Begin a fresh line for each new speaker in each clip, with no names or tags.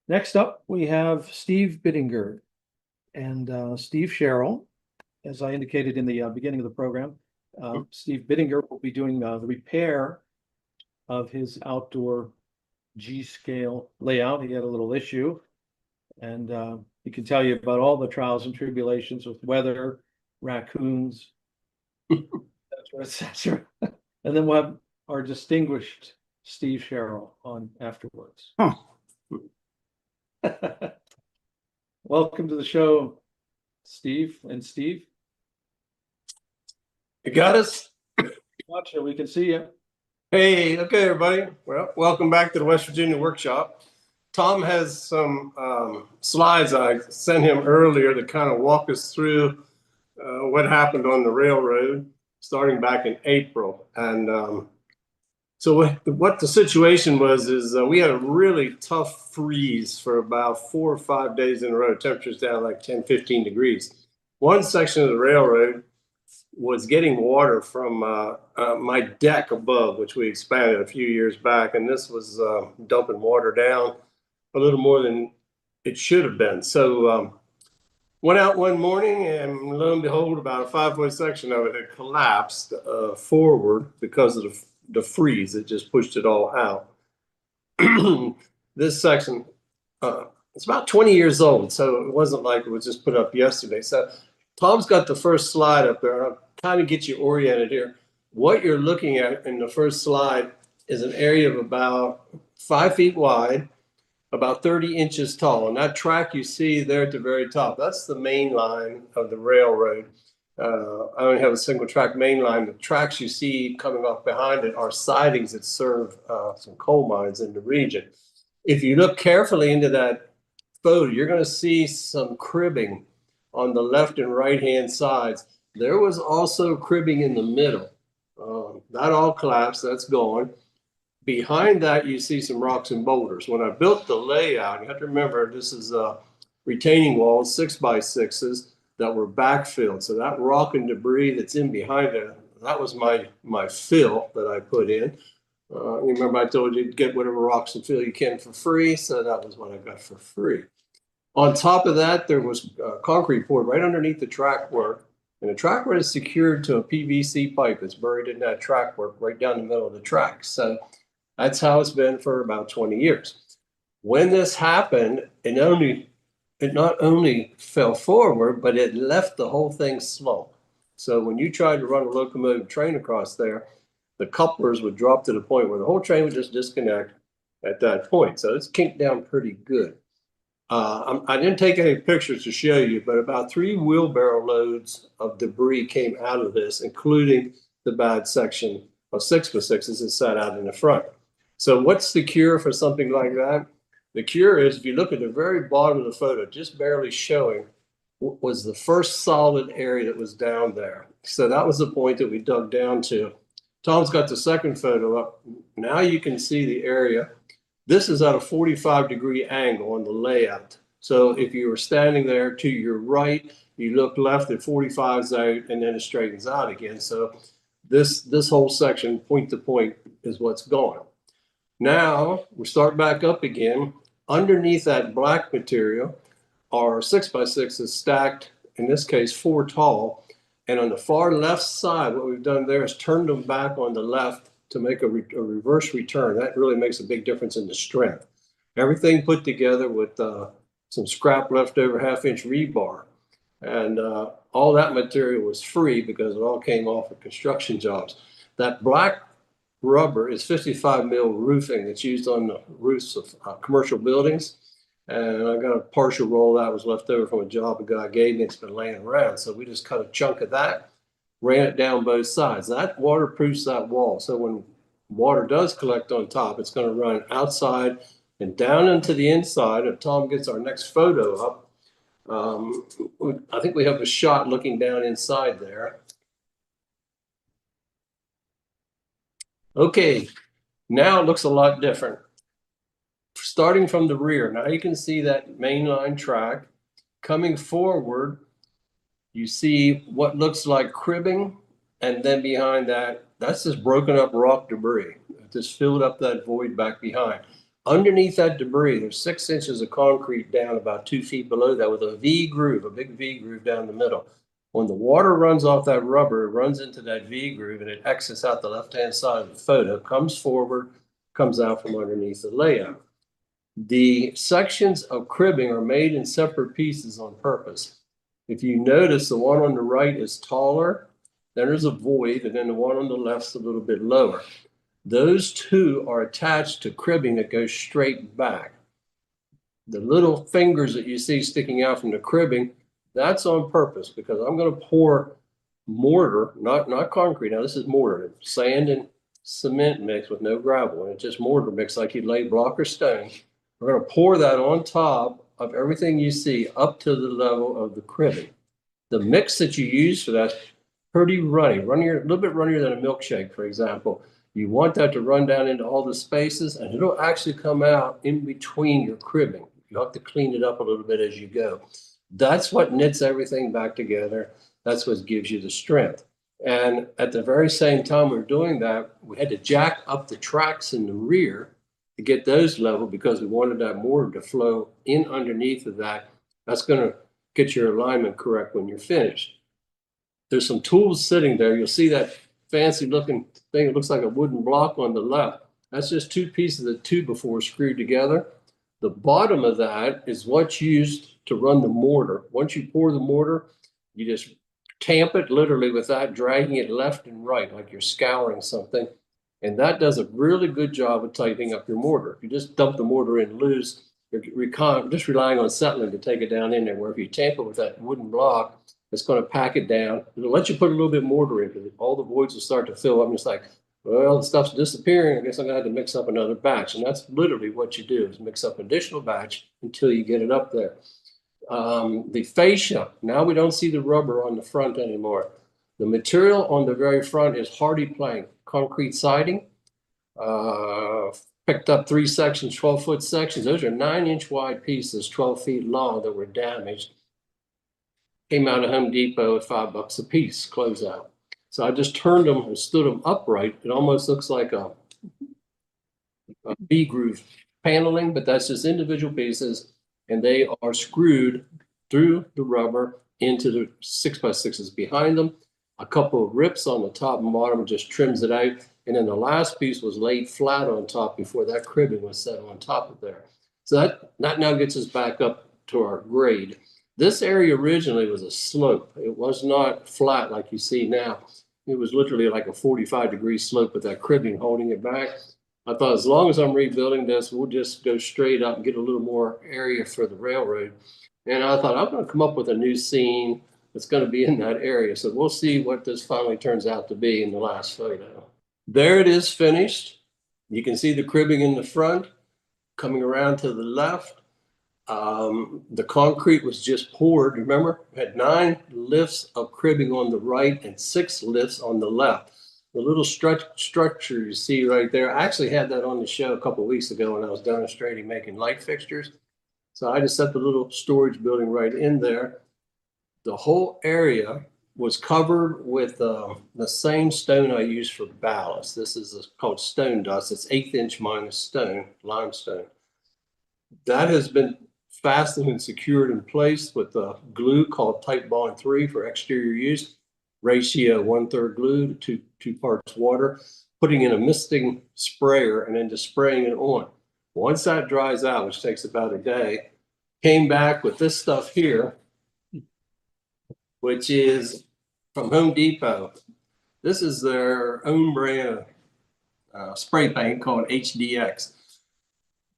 Next up, we have Steve Bittinger and Steve Sherrill. As I indicated in the beginning of the program, Steve Bittinger will be doing the repair of his outdoor G-scale layout. He had a little issue, and he can tell you about all the trials and tribulations with weather, raccoons, etc., etc. And then we'll have our distinguished Steve Sherrill on afterwards.
Huh.
Welcome to the show, Steve and Steve.
You got us?
Watch it, we can see you.
Hey, okay, everybody. Well, welcome back to the West Virginia workshop. Tom has some slides I sent him earlier to kind of walk us through what happened on the railroad starting back in April. And so what the situation was is we had a really tough freeze for about 4 or 5 days in a row. Temperatures down like 10, 15 degrees. One section of the railroad was getting water from my deck above, which we expanded a few years back. And this was dumping water down a little more than it should have been. So went out one morning and lo and behold, about a 5-foot section of it had collapsed forward because of the freeze. It just pushed it all out. This section, it's about 20 years old, so it wasn't like it was just put up yesterday. So Tom's got the first slide up there. I'll kind of get you oriented here. What you're looking at in the first slide is an area of about 5 feet wide, about 30 inches tall. And that track you see there at the very top, that's the main line of the railroad. I only have a single track main line. The tracks you see coming off behind it are sidings that serve some coal mines in the region. If you look carefully into that photo, you're going to see some cribbing on the left and right hand sides. There was also cribbing in the middle. That all collapsed, that's gone. Behind that, you see some rocks and boulders. When I built the layout, you have to remember this is retaining walls, 6x6s that were backfilled. So that rock and debris that's in behind it, that was my fill that I put in. You remember I told you to get whatever rocks and fill you can for free. So that was what I got for free. On top of that, there was concrete poured right underneath the track work. And the track work is secured to a PVC pipe that's buried in that track work right down the middle of the track. So that's how it's been for about 20 years. When this happened, it not only fell forward, but it left the whole thing slow. So when you tried to run a locomotive train across there, the couplers would drop to the point where the whole train would just disconnect at that point. So it's kinked down pretty good. I didn't take any pictures to show you, but about 3 wheelbarrow loads of debris came out of this, including the bad section of 6x6s that sat out in the front. So what's the cure for something like that? The cure is, if you look at the very bottom of the photo, just barely showing, was the first solid area that was down there. So that was the point that we dug down to. Tom's got the second photo up. Now you can see the area. This is at a 45-degree angle on the layout. So if you were standing there to your right, you look left at 45's out, and then it straightens out again. So this whole section, point to point, is what's going. Now we start back up again. Underneath that black material are 6x6s stacked, in this case 4 tall. And on the far left side, what we've done there is turned them back on the left to make a reverse return. That really makes a big difference in the strength. Everything put together with some scrap leftover 1/2-inch rebar. And all that material was free because it all came off of construction jobs. That black rubber is 55 mil roofing that's used on the roofs of commercial buildings. And I got a partial roll that was left over from a job a guy gave me. It's been laying around. So we just cut a chunk of that, ran it down both sides. That waterproofs that wall. So when water does collect on top, it's going to run outside and down into the inside. If Tom gets our next photo up, I think we have a shot looking down inside there. Okay, now it looks a lot different. Starting from the rear, now you can see that mainline track. Coming forward, you see what looks like cribbing, and then behind that, that's just broken up rock debris. It just filled up that void back behind. Underneath that debris, there's 6 inches of concrete down about 2 feet below that with a V groove, a big V groove down the middle. When the water runs off that rubber, it runs into that V groove and it exits out the left-hand side of the photo, comes forward, comes out from underneath the layout. The sections of cribbing are made in separate pieces on purpose. If you notice, the one on the right is taller, then there's a void, and then the one on the left is a little bit lower. Those two are attached to cribbing that goes straight back. The little fingers that you see sticking out from the cribbing, that's on purpose because I'm going to pour mortar, not concrete. Now this is mortar, sand and cement mix with no gravel, and it's just mortar mix like you'd lay block or stone. We're going to pour that on top of everything you see up to the level of the cribbing. The mix that you use for that, pretty runnier, a little bit runnier than a milkshake, for example. You want that to run down into all the spaces, and it'll actually come out in between your cribbing. You have to clean it up a little bit as you go. That's what knits everything back together. That's what gives you the strength. And at the very same time we're doing that, we had to jack up the tracks in the rear to get those level because we wanted that mortar to flow in underneath of that. That's going to get your alignment correct when you're finished. There's some tools sitting there. You'll see that fancy looking thing. It looks like a wooden block on the left. That's just 2 pieces of 2x4 screwed together. The bottom of that is what's used to run the mortar. Once you pour the mortar, you just tamp it literally with that, dragging it left and right like you're scouring something. And that does a really good job of tightening up your mortar. If you just dump the mortar in loose, you're just relying on settling to take it down in there. Where if you tamp it with that wooden block, it's going to pack it down. It'll let you put a little bit mortar into it. All the voids will start to fill up. And it's like, well, the stuff's disappearing. I guess I'm going to have to mix up another batch. And that's literally what you do is mix up an additional batch until you get it up there. The fascia, now we don't see the rubber on the front anymore. The material on the very front is hardy plank, concrete siding. Picked up 3 sections, 12-foot sections. Those are 9-inch wide pieces, 12 feet long that were damaged. Came out of Home Depot at $5 a piece, closeout. So I just turned them and stood them upright. It almost looks like a V-groove paneling, but that's just individual pieces, and they are screwed through the rubber into the 6x6s behind them. A couple of rips on the top and bottom just trims it out. And then the last piece was laid flat on top before that cribbing was set on top of there. So that now gets us back up to our grade. This area originally was a slope. It was not flat like you see now. It was literally like a 45-degree slope with that cribbing holding it back. I thought as long as I'm rebuilding this, we'll just go straight up and get a little more area for the railroad. And I thought I'm going to come up with a new scene that's going to be in that area. So we'll see what this finally turns out to be in the last photo. There it is finished. You can see the cribbing in the front, coming around to the left. The concrete was just poured. Remember, we had 9 lifts of cribbing on the right and 6 lifts on the left. The little structure you see right there, I actually had that on the show a couple of weeks ago when I was demonstrating making light fixtures. So I just set the little storage building right in there. The whole area was covered with the same stone I use for ballast. This is called stone dust. It's 1/8 inch minus stone, limestone. That has been fastened and secured in place with the glue called Type Bond 3 for exterior use. Ratio 1/3 glue to 2 parts water, putting in a misting sprayer and then just spraying it on. Once that dries out, which takes about a day, came back with this stuff here, which is from Home Depot. This is their own brand spray paint called HDX.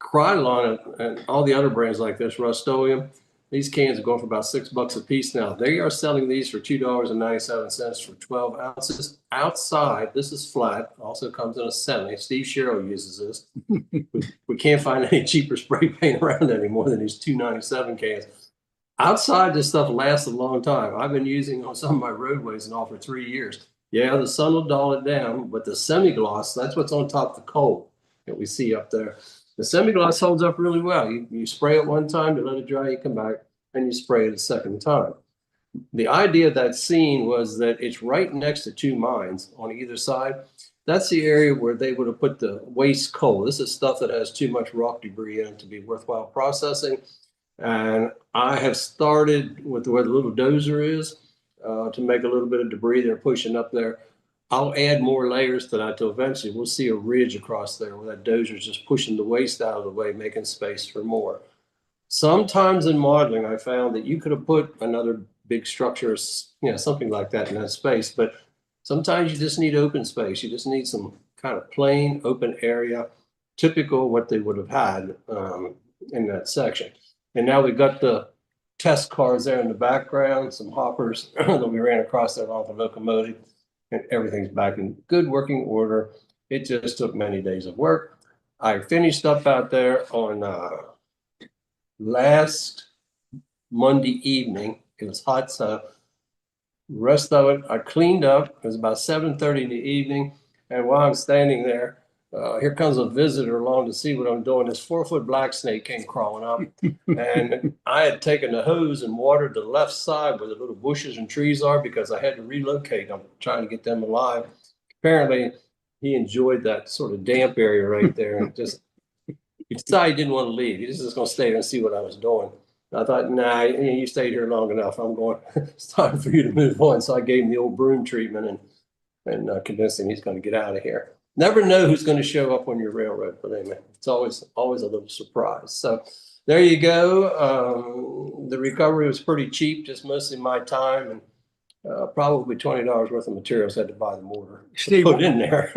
Krylon and all the other brands like this, Rust-Oleum, these cans are going for about $6 a piece now. They are selling these for $2.97 for 12 ounces. Outside, this is flat, also comes in a semi. Steve Sherrill uses this. We can't find any cheaper spray paint around anymore than these $2.97 cans. Outside, this stuff lasts a long time. I've been using on some of my roadways and all for 3 years. Yeah, the sun will dull it down, but the semi-gloss, that's what's on top of the coal that we see up there. The semi-gloss holds up really well. You spray it one time, you let it dry, you come back, and you spray it a second time. The idea of that scene was that it's right next to 2 mines on either side. That's the area where they would have put the waste coal. This is stuff that has too much rock debris in it to be worthwhile processing. And I have started with where the little dozer is to make a little bit of debris they're pushing up there. I'll add more layers to that till eventually we'll see a ridge across there where that dozer is just pushing the waste out of the way, making space for more. Sometimes in modeling, I found that you could have put another big structure, something like that in that space, but sometimes you just need open space. You just need some kind of plain open area, typical what they would have had in that section. And now we've got the test cars there in the background, some hoppers that we ran across there along the locomotive, and everything's back in good working order. It just took many days of work. I finished up out there on last Monday evening. It was hot, so the rest of it I cleaned up. It was about 7:30 in the evening, and while I'm standing there, here comes a visitor along to see what I'm doing. This 4-foot black snake came crawling up, and I had taken the hose and watered the left side where the little bushes and trees are because I had to relocate them, trying to get them alive. Apparently, he enjoyed that sort of damp area right there, and just he decided he didn't want to leave. He was just going to stay there and see what I was doing. I thought, nah, you stayed here long enough. I'm going. It's time for you to move on. So I gave him the old broom treatment and convinced him he's going to get out of here. Never know who's going to show up on your railroad, but anyway, it's always a little surprise. So there you go. The recovery was pretty cheap, just mostly my time, and probably $20 worth of materials. Had to buy the mortar,
Steve,
put it in there.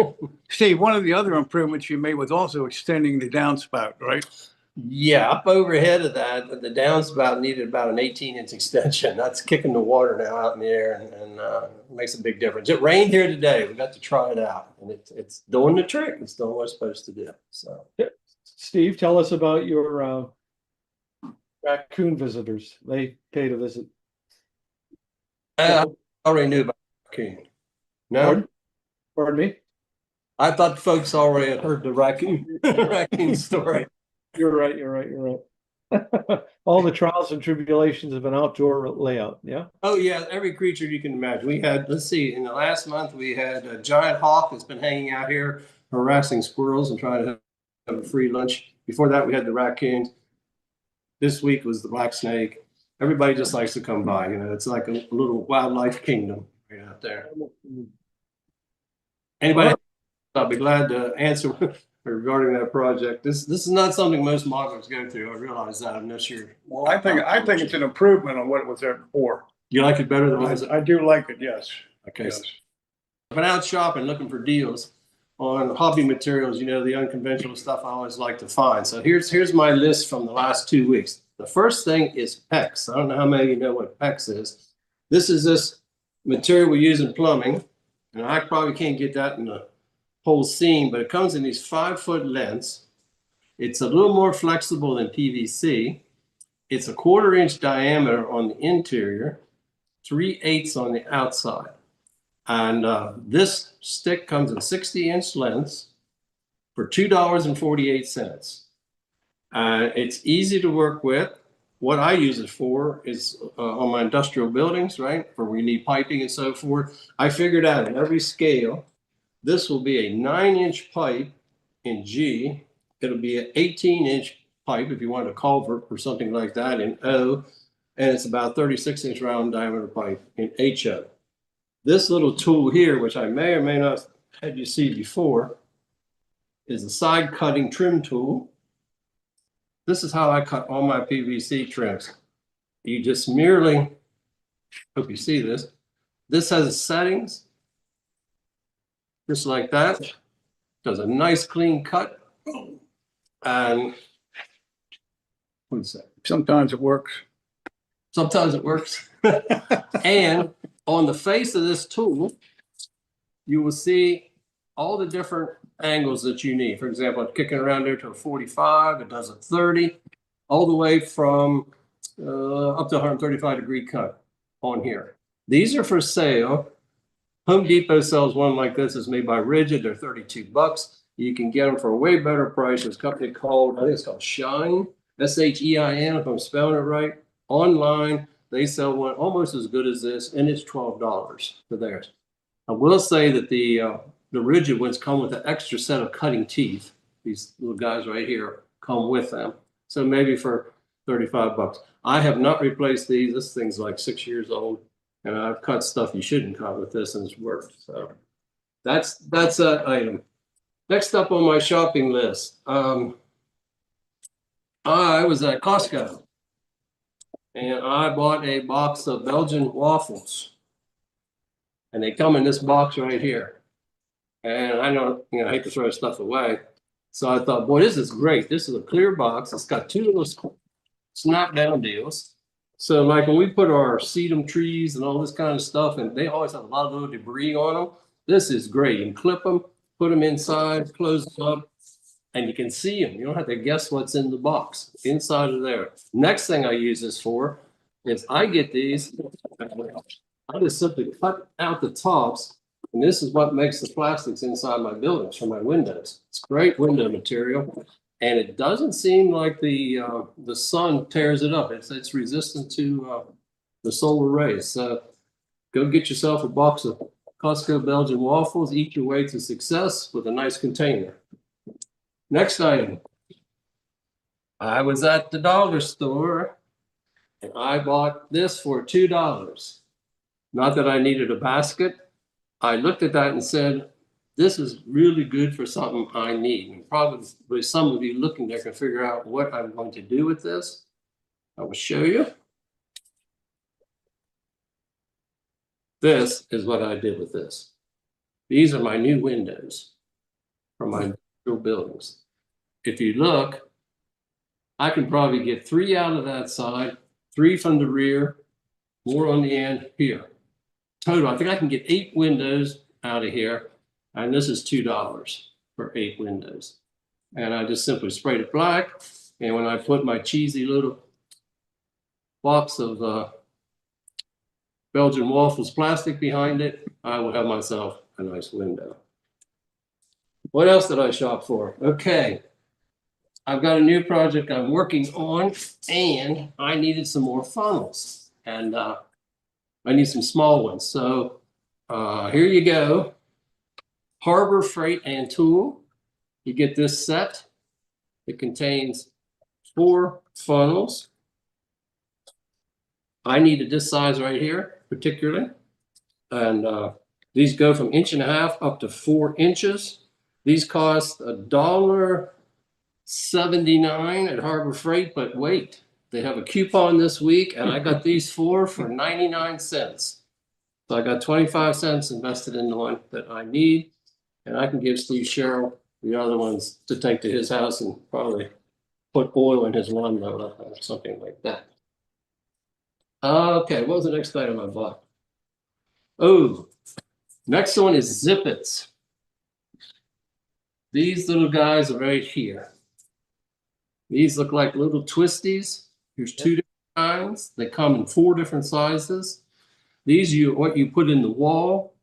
Steve, one of the other improvements you made was also extending the downspout, right?
Yeah, up overhead of that, the downspout needed about an 18-inch extension. That's kicking the water now out in the air, and makes a big difference. It rained here today. We got to try it out, and it's doing the trick. It's doing what it's supposed to do. So,
Steve, tell us about your raccoon visitors. They pay to visit.
I already knew about raccoon. No,
Pardon me?
I thought folks already had heard the raccoon story.
You're right. All the trials and tribulations of an outdoor layout. Yeah.
Oh yeah, every creature you can imagine. We had, let's see, in the last month we had a giant hawk that's been hanging out here harassing squirrels and trying to have a free lunch. Before that we had the raccoons. This week was the black snake. Everybody just likes to come by. It's like a little wildlife kingdom right out there. Anybody? I'll be glad to answer regarding that project. This is not something most modelers go through. I realize that. Unless you're.
Well, I think it's an improvement on what was there before.
You like it better than what was it?
I do like it. Yes.
Okay.
Yes.
So I've been out shopping looking for deals on hobby materials. The unconventional stuff I always like to find. So here's my list from the last 2 weeks. The first thing is PEX. I don't know how many of you know what PEX is. This is this material we use in plumbing, and I probably can't get that in the whole seam, but it comes in these 5-foot lengths. It's a little more flexible than PVC. It's a 1/4 inch diameter on the interior, 3/8 on the outside. And this stick comes in 60-inch lengths for $2.48. It's easy to work with. What I use it for is on my industrial buildings, right? For where you need piping and so forth. I figured out in every scale, this will be a 9-inch pipe in G. It'll be an 18-inch pipe if you want a culvert or something like that in O. And it's about 36-inch round diameter pipe in HO. This little tool here, which I may or may not have you see before, is a side cutting trim tool. This is how I cut all my PVC trims. You just merely, hope you see this. This has settings, just like that. Does a nice clean cut. And what is that?
Sometimes it works.
Sometimes it works. And on the face of this tool, you will see all the different angles that you need. For example, I'm kicking around there to a 45, it does a 30, all the way from up to 135-degree cut on here. These are for sale. Home Depot sells one like this. It's made by Rigid. They're $32. You can get them for a way better price. There's a company called, I think it's called Shine, S-H-E-I-N, if I'm spelling it right. Online, they sell one almost as good as this, and it's $12 for theirs. I will say that the the rigid ones come with an extra set of cutting teeth. These little guys right here come with them. So maybe for 35 bucks. I have not replaced these. This thing's like 6 years old, and I've cut stuff you shouldn't cut with this, and it's worked. So that's that item. Next up on my shopping list, I was at Costco, and I bought a box of Belgian waffles, and they come in this box right here. And I know, I hate to throw stuff away. So I thought, boy, this is great. This is a clear box. It's got two little snap down deals. So like when we put our sedum trees and all this kind of stuff, and they always have a lot of little debris on them, this is great. You can clip them, put them inside, close them up, and you can see them. You don't have to guess what's in the box inside of there. Next thing I use this for is I get these, I just simply cut out the tops, and this is what makes the plastics inside my buildings for my windows. It's great window material, and it doesn't seem like the sun tears it up. It's resistant to the solar rays. So go get yourself a box of Costco Belgian waffles. Eat your way to success with a nice container. Next item. I was at the dollar store, and I bought this for $2. Not that I needed a basket. I looked at that and said, this is really good for something I need. And probably some of you looking there can figure out what I'm going to do with this. I will show you. This is what I did with this. These are my new windows from my buildings. If you look, I can probably get 3 out of that side, 3 from the rear, more on the end here. Total, I think I can get 8 windows out of here, and this is $2 for 8 windows. And I just simply sprayed it black, and when I put my cheesy little box of Belgian waffles plastic behind it, I will have myself a nice window. What else did I shop for? Okay, I've got a new project I'm working on, and I needed some more funnels, and I need some small ones. So here you go. Harbor Freight and Tool. You get this set. It contains 4 funnels. I needed this size right here, particularly. And these go from 1.5 inches up to 4 inches. These cost $1.79 at Harbor Freight, but wait. They have a coupon this week, and I got these 4 for 99 cents. So I got 25 cents invested in the one that I need, and I can give Steve Sherrill the other ones to take to his house and probably put oil in his lawnmower or something like that. Okay, what was the next item I bought? Oh, next one is Zippets. These little guys are right here. These look like little twisties. Here's 2 different kinds. They come in 4 different sizes. These are what you put in the wall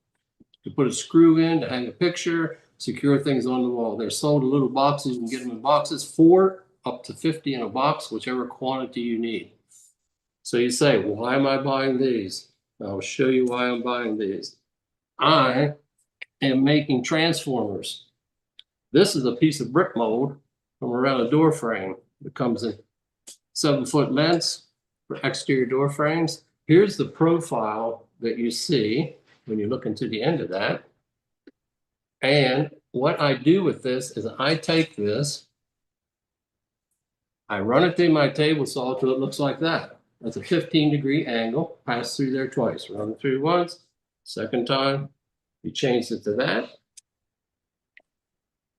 to put a screw in to hang a picture, secure things on the wall. They're sold in little boxes. You can get them in boxes, 4 up to 50 in a box, whichever quantity you need. So you say, why am I buying these? I'll show you why I'm buying these. I am making transformers. This is a piece of brick mold from around a door frame. It comes in 7-foot lengths for exterior door frames. Here's the profile that you see when you look into the end of that. And what I do with this is I take this, I run it through my table saw till it looks like that. That's a 15-degree angle, pass through there twice. Run it through once, second time, you change it to that.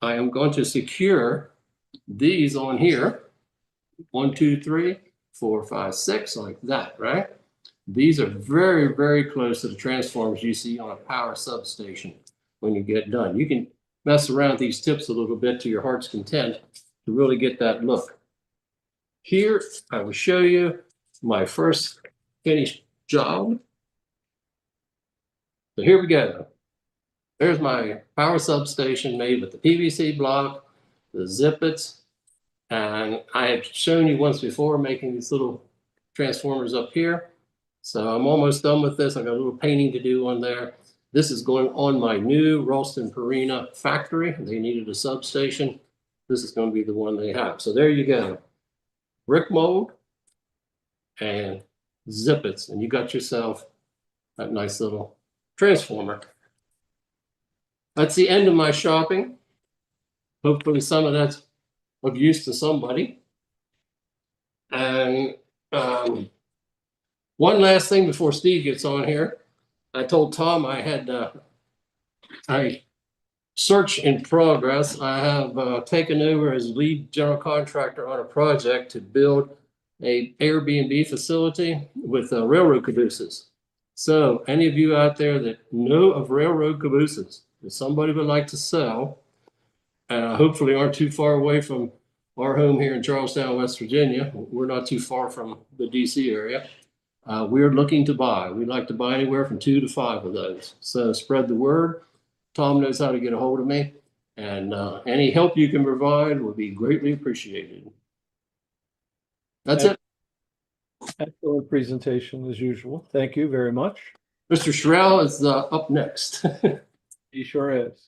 I am going to secure these on here. 1, 2, 3, 4, 5, 6, like that, right? These are very, very close to the transformers you see on a power substation when you get done. You can mess around with these tips a little bit to your heart's content to really get that look. Here, I will show you my first finished job. So here we go. There's my power substation made with the PVC block, the Zippets, and I had shown you once before making these little transformers up here. So I'm almost done with this. I got a little painting to do on there. This is going on my new Ralston Purina factory. They needed a substation. This is going to be the one they have. So there you go. Brick mold and zippets, and you got yourself that nice little transformer. That's the end of my shopping. Hopefully some of that's of use to somebody. And one last thing before Steve gets on here. I told Tom I had a search in progress. I have taken over as lead general contractor on a project to build a Airbnb facility with railroad cabooses. So any of you out there that know of railroad cabooses that somebody would like to sell, hopefully aren't too far away from our home here in Charlestown, West Virginia. We're not too far from the DC area. We're looking to buy. We'd like to buy anywhere from 2 to 5 of those. So spread the word. Tom knows how to get a hold of me, and any help you can provide would be greatly appreciated. That's it.
Excellent presentation as usual. Thank you very much.
Mr. Sherrill is up next.
He sure is.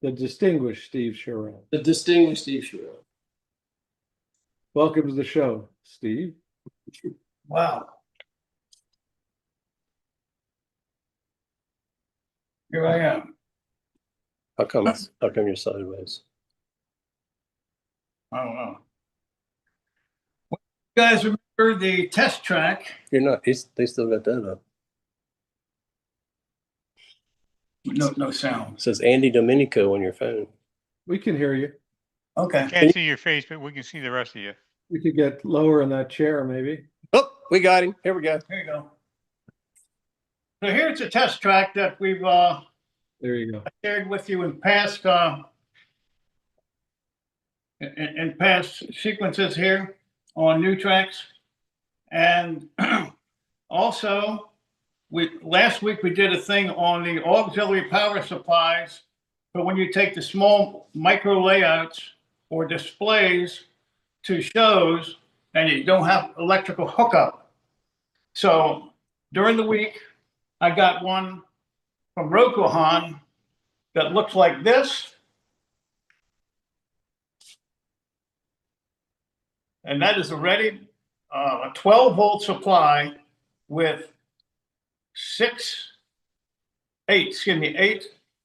The distinguished Steve Sherrill.
The distinguished Steve Sherrill.
Welcome to the show, Steve.
Wow. Here I am.
How come you're sideways?
I don't know. You guys remember the test track?
You're not. They still got that up.
No sound.
It says Andy Domenico on your phone.
We can hear you.
Okay.
Can't see your face, but we can see the rest of you.
We could get lower in that chair, maybe.
Oh, we got him. Here we go.
Here you go. So here's a test track that we've
There you go.
shared with you in past in past sequences here on new tracks, and also last week we did a thing on the auxiliary power supplies for when you take the small micro layouts or displays to shows and you don't have electrical hookup. So during the week I got one from Rokuhan that looks like this. And that is already a 12-volt supply with eight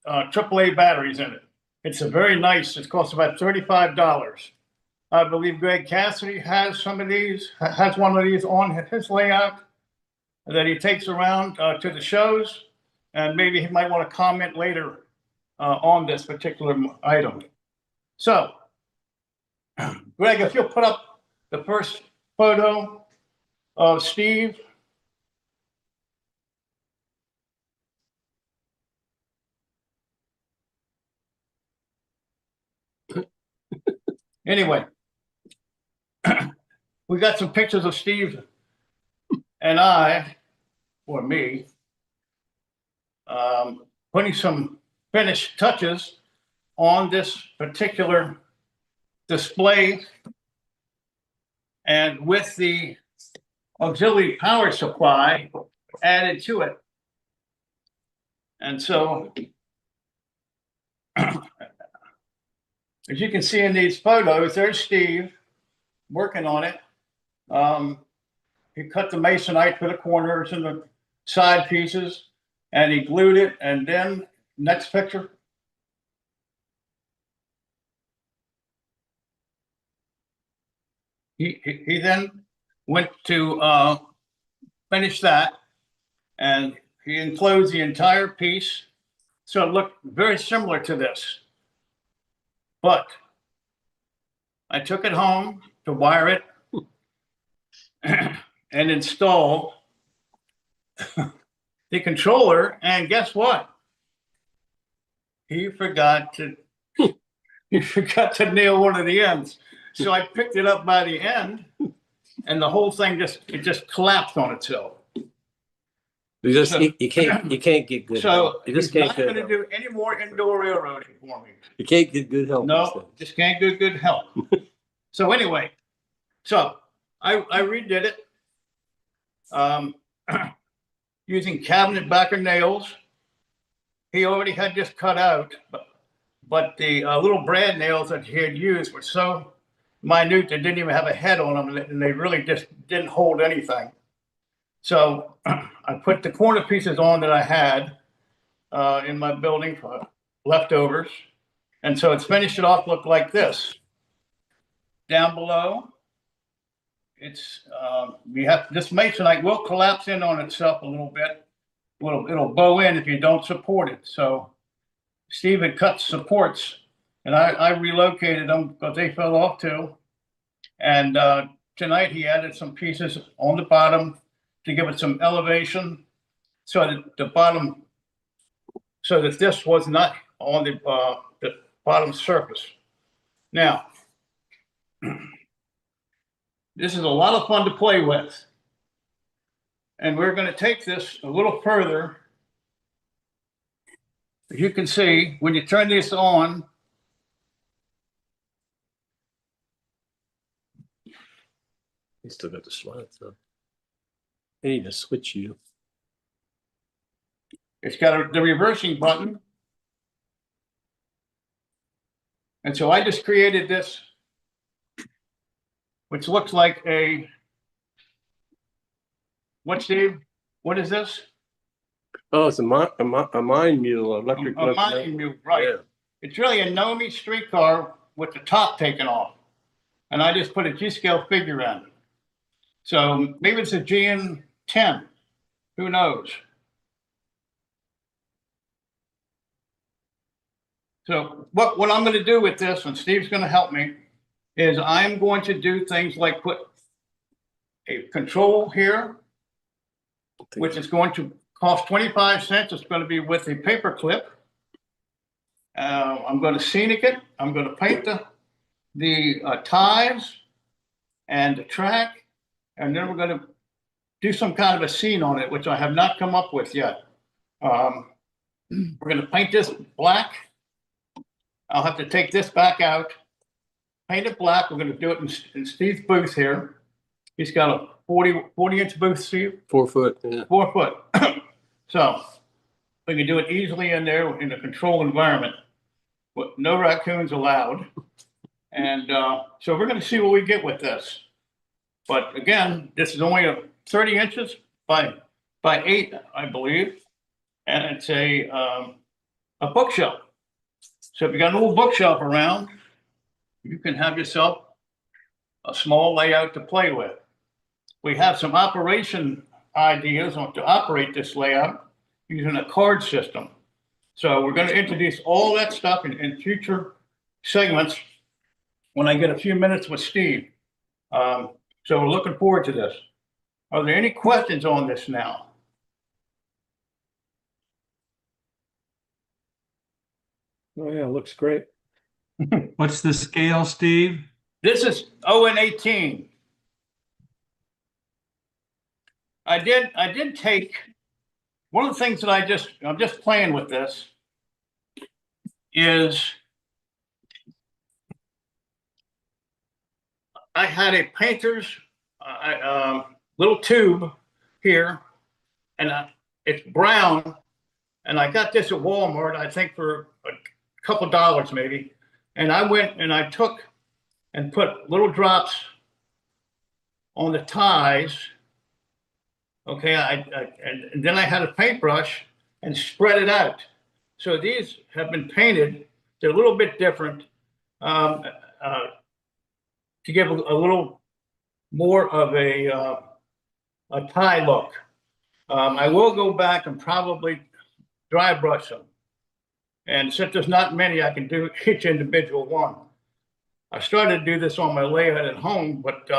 AAA batteries in it. It's a very nice, it costs about $35. I believe Greg Cassidy has some of these, has one of these on his layout that he takes around to the shows. And maybe he might want to comment later on this particular item. So, Greg, if you'll put up the first photo of Steve. Anyway, we got some pictures of Steve and I, or me, putting some finished touches on this particular display, and with the auxiliary power supply added to it. And so, as you can see in these photos, there's Steve working on it. He cut the masonite for the corners and the side pieces, and he glued it. And then next picture. He then went to finish that, and he enclosed the entire piece. So it looked very similar to this. But I took it home to wire it and install the controller, and guess what? He forgot to nail one of the ends. So I picked it up by the end, and the whole thing just collapsed on itself.
You can't get good.
So
help. You just
he's
can't
not
get
going to do any more indoor railroading for me.
You can't get good help.
No, just can't get good help. So anyway, I redid it using cabinet backer nails he already had this cut out, but the little brad nails that he had used were so minute they didn't even have a head on them, and they really just didn't hold anything. So I put the corner pieces on that I had in my building for leftovers, and so it's finished it off look like this. Down below, it's we have this masonite will collapse in on itself a little bit. It'll bow in if you don't support it. So Steve had cut supports, and I relocated them because they fell off too. And tonight he added some pieces on the bottom to give it some elevation, so that the bottom, so that this was not on the bottom surface. Now, this is a lot of fun to play with. And we're going to take this a little further. As you can see, when you turn this on,
You still got the slides though. I need to switch you.
it's got the reversing button. And so I just created this, which looks like a, what, Steve? What is this?
Oh, it's a mine mule, electric.
A mining mule, right.
Yeah.
It's really a Nomi streetcar with the top taken off. And I just put a G-scale figure in. So maybe it's a GN10. Who knows? So what I'm going to do with this, and Steve's going to help me, is I'm going to do things like put a control here, which is going to cost 25 cents. It's going to be with a paper clip. I'm going to scenic it. I'm going to paint the ties and the track, and then we're going to do some kind of a scene on it, which I have not come up with yet. We're going to paint this black. I'll have to take this back out, paint it black. We're going to do it in Steve's booth here. He's got a 40-inch booth, Steve.
4 foot. Yeah.
4 foot. So we can do it easily in there in a controlled environment, with no raccoons allowed. And so we're going to see what we get with this. But again, this is only 30 inches by 8, I believe, and it's a bookshelf. So if you got an old bookshelf around, you can have yourself a small layout to play with. We have some operation ideas on to operate this layout using a card system. So we're going to introduce all that stuff in future segments when I get a few minutes with Steve. So we're looking forward to this. Are there any questions on this now?
Oh yeah, looks great.
What's the scale, Steve?
This is ON18. I did take one of the things that I'm just playing with this is I had a painter's little tube here, and it's brown, and I got this at Walmart, I think for a couple dollars maybe. And I went and I took and put little drops on the ties. Okay, and then I had a paintbrush and spread it out. So these have been painted. They're a little bit different to give a little more of a tie look. I will go back and probably dry brush them. And since there's not many, I can do each individual one. I started to do this on my layout at home, but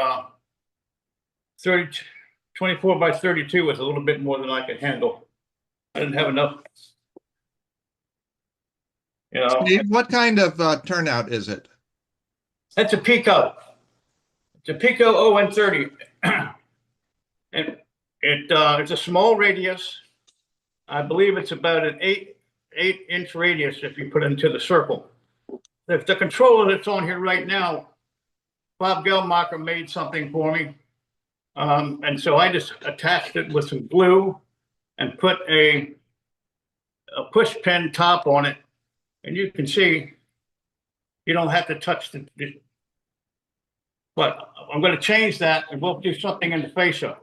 24 by 32 was a little bit more than I could handle. I didn't have enough. You know,
Steve, what kind of turnout is it?
that's a Pico. It's a Pico ON30. And it's a small radius. I believe it's about an 8-inch radius if you put it into the circle. If the controller that's on here right now, Bob Gelmacher made something for me. And so I just attached it with some glue and put a a push pin top on it, and you can see you don't have to touch but I'm going to change that, and we'll do something in the fascia.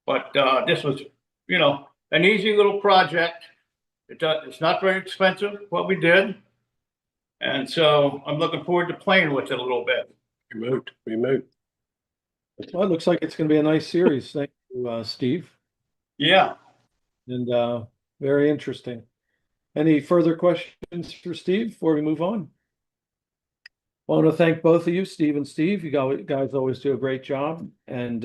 But this was, you know, an easy little project. It's not very expensive, what we did. And so I'm looking forward to playing with it a little bit.
Remote.
Well, it looks like it's going to be a nice series. Thank you, Steve.
Yeah.
And very interesting. Any further questions for Steve before we move on? I want to thank both of you, Steve and Steve. You guys always do a great job. And